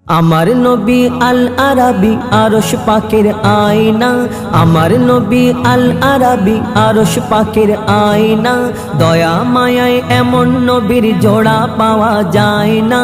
আমার নবী আল আরাবী আরশ পাকের আয়না, আমার নবী আল আরাবী আরশ পাকের আয়না। দয়া মায়ায় এমন নবীর জোড়া পাওয়া যায় না।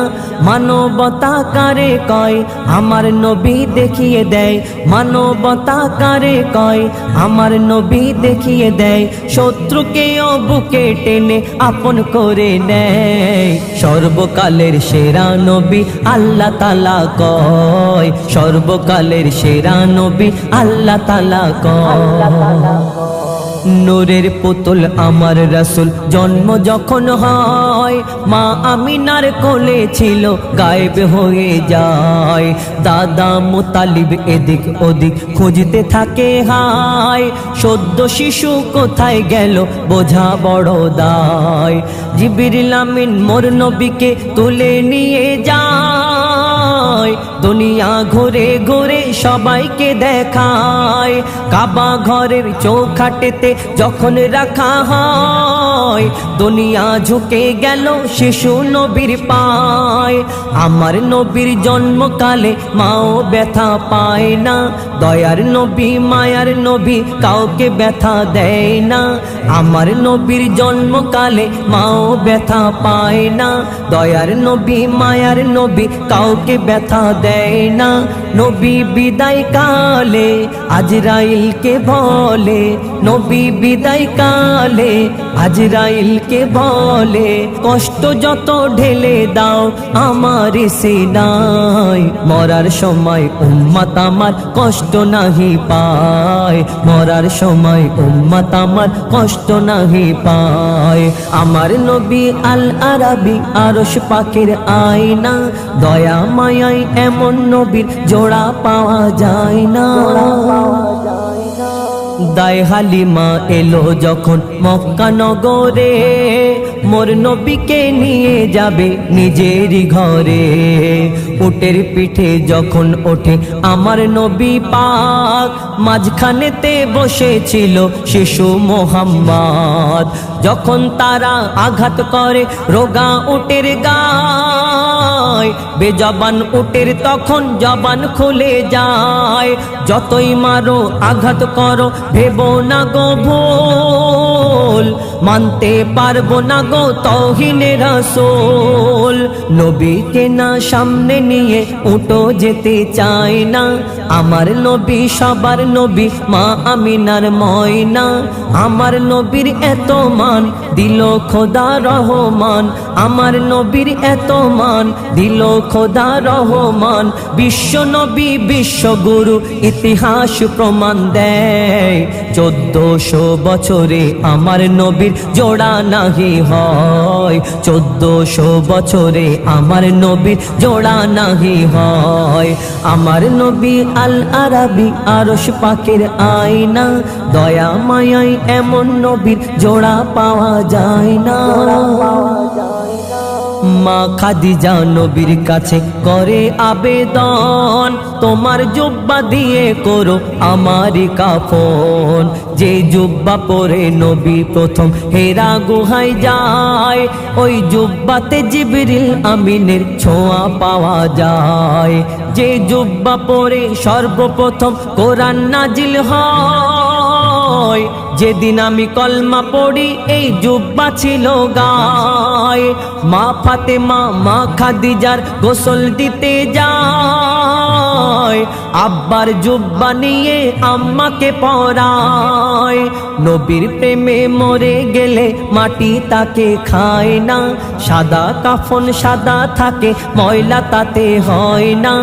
মানবতা কারে কয় আমার নবী দেখিয়ে দেয়, মানবতা কারে কয় আমার নবী দেখিয়ে দেয়। শত্রুকেও বুকে টেনে আপন করে নেয়। সর্বকালের সেরা নবী আল্লাহ তাআলা কয়, সর্বকালের সেরা নবী আল্লাহ তাআলা কয়। নূরের পুতুল আমার রাসূল জন্ম যখন হয়, মা আমিনার কোলে ছিল গায়েব হয়ে যায়। দাদা মুতালিব এদিক ওদিক খুঁজতে থাকে হায়, সদ্য শিশু কোথায় গেল বোঝা বড় দায়। জিবরিল আমিন মোর নবীকে তুলে নিয়ে যায়, দুনিয়া ঘুরে ঘুরে সবাইকে দেখায়। কাবা ঘরের চৌখাটেতে যখন রাখা হয়, দুনিয়া ঝুঁকে গেল শিশু নবীর পায়। আমার নবীর জন্মকালে মাও ব্যথা পায় না, দয়ার নবী মায়ার নবী কাউকে ব্যথা দেয় না। আমার নবীর জন্মকালে মাও ব্যথা পায় না, দয়ার নবী মায়ার নবী কাউকে ব্যথা দেয় না। নবী বিদায় কালে আজরাইলকে বলে, নবী বিদায় কালে আজরাইলকে বলে, কষ্ট যত ঢেলে দাও আমার সিনায়। মরার সময় উম্মত আমার কষ্ট নাহি পায়, মরার সময় উম্মত আমার কষ্ট নাহি পায়। আমার নবী আল আরাবী আরশ পাকের আয়না, দয়া মায়ায় এমন নবীর জোড়া পাওয়া যায় না। দায় হালিমা এলো যখন মক্কা নগরে, মোর নবীকে নিয়ে যাবে নিজেরই ঘরে। উটের পিঠে যখন ওঠে আমার নবী পাক, মাঝখানেতে বসেছিল শিশু মোহাম্মদ। যখন তারা আঘাত করে রোগা উটের গায়, বেজবান উটের তখন জবান খুলে যায়। যতই মারো আঘাত করো ভেবো না গো ভুল, মানতে পারবো না গো তৌহিনে রাসূল। নবীকে না সামনে নিয়ে উঠো যেতে চায় না, আমার নবী সবার নবী মা আমিনার ময়না। আমার নবীর এত মান দিল খোদা রহমান, আমার নবীর এত মান দিল খোদা রহমান। বিশ্ব নবী বিশ্বগুরু ইতিহাস প্রমাণ দেয়, 1400 বছরে আমার নবীর জোড়া নাহি হয়, 1400 বছরে আমার নবীর জোড়া নাহি হয়। আমার নবী আল আরাবী আরশ পাকের আয়না, দয়া মায়ায় এমন নবীর জোড়া পাওয়া যায় না। মা খাদিজা নবীর কাছে করে আবেদন, তোমার জুব্বা দিয়ে করো আমারই কাফন। যে জুব্বা পরে নবী প্রথম হেরা গুহায় যায়, ওই জুব্বাতে জিবরিল আমিনের ছোঁয়া পাওয়া যায়। যে জুব্বা পরে সর্বপ্রথম কোরআন নাজিল হয়, যেদিন আমি কলমা পড়ি এই জুব্বা ছিল গায়। মা ফাতেমা মা খাদিজার গোসল দিতে যায়, আব্বার জুব্বা নিয়ে আম্মাকে পরায়। নবীর প্রেমে মরে গেলে মাটি তাকে খায় না, সাদা কাফন সাদা থাকে ময়লা তাতে হয় না।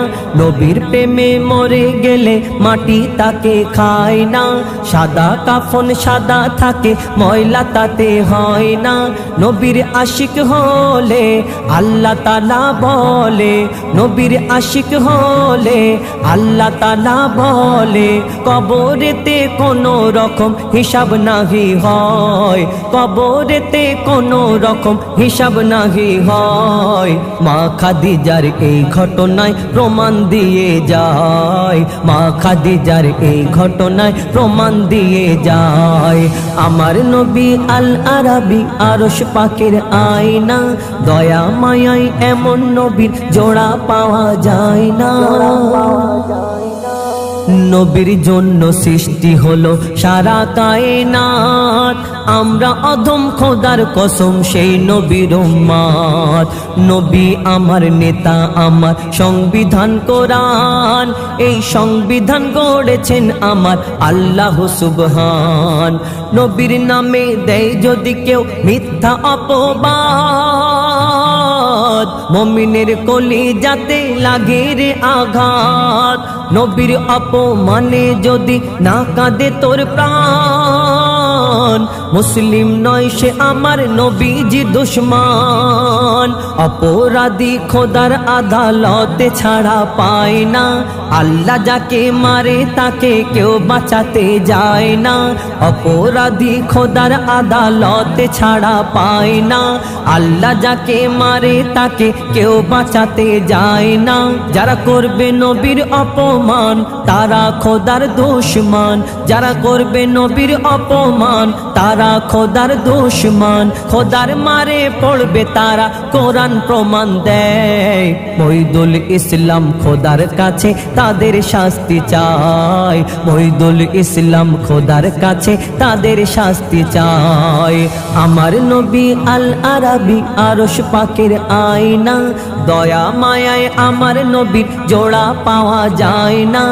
নবীর প্রেমে মরে গেলে মাটি তাকে খায় না, সাদা কাফন সাদা থাকে ময়লা তাতে হয় না। নবীর আশিক হলে আল্লাহ তাআলা বলে, নবীর আশিক হলে আল্লাহ আল্লাহ তাআলা বলে কবরেতে কোনো রকম হিসাব নাহি হয়, কবরেতে কোনো রকম হিসাব নাহি হয়। মা খাদিজার এই ঘটনায় প্রমাণ দিয়ে যায়, মা খাদিজার এই ঘটনায় প্রমাণ দিয়ে যায়। আমার নবী আল আরাবী আরশ পাকের আয়না, দয়া মায়ায় এমন নবীর জোড়া পাওয়া যায় না। নবীর জন্য সৃষ্টি হলো সারা কায়নাত, আমরা অধম খোদার কসম সেই নবীর উম্মত। নবী আমার নেতা, আমার সংবিধান কোরআন, এই সংবিধান গড়েছেন আমার আল্লাহ সুবহান। নবীর নামে দেয় যদি কেউ মিথ্যা অপবাদ, মুমিনের কলিজাতে লাগে রে আঘাত। নবীর অপমানে যদি না কাঁদে তোর প্রাণ, মুসলিম নয় সে আমার নবীজি দুশমন। অপরাধী খোদার আদালতে ছাড়া পায় না, আল্লাহ যাকে মারে তাকে কেউ বাঁচাতে যায় না। অপরাধী খোদার আদালতে ছাড়া পায় না, আল্লাহ যাকে মারে তাকে কেউ বাঁচাতে যায় না। যারা করবে নবীর অপমান তারা খোদার দুশমন, যারা করবে নবীর অপমান তারা খোদার দুশমন। খোদার মারে পড়বে তারা কোরআন প্রমাণ দেয়। মহিদুল ইসলাম খোদার কাছে তাদের শাস্তি চায়, মহিদুল ইসলাম খোদার কাছে তাদের শাস্তি চায়। আমার নবী আল আরাবী আরশ পাকের আয়না, দয়া মায়ায় আমার নবীর জোড়া পাওয়া যায় না।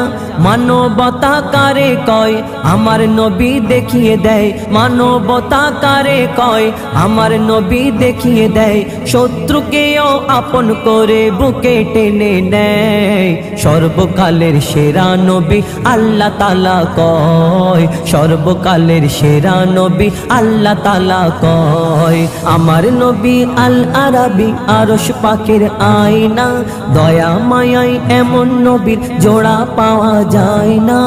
মানবতা কারে কয় আমার নবী দেখিয়ে দেয়, মানবতা কারে কয় আমার নবী দেখিয়ে দেয়। শত্রুকেও আপন করে বুকে টেনে নেয়, সর্বকালের সেরা নবী আল্লাহ তাআলা কয়, সর্বকালের সেরা নবী আল্লাহ তাআলা কয়। আমার নবী আল আরাবী আরশ পাকের আয়না, দয়া মায়ায় এমন নবীর জোড়া পাওয়া যায় না।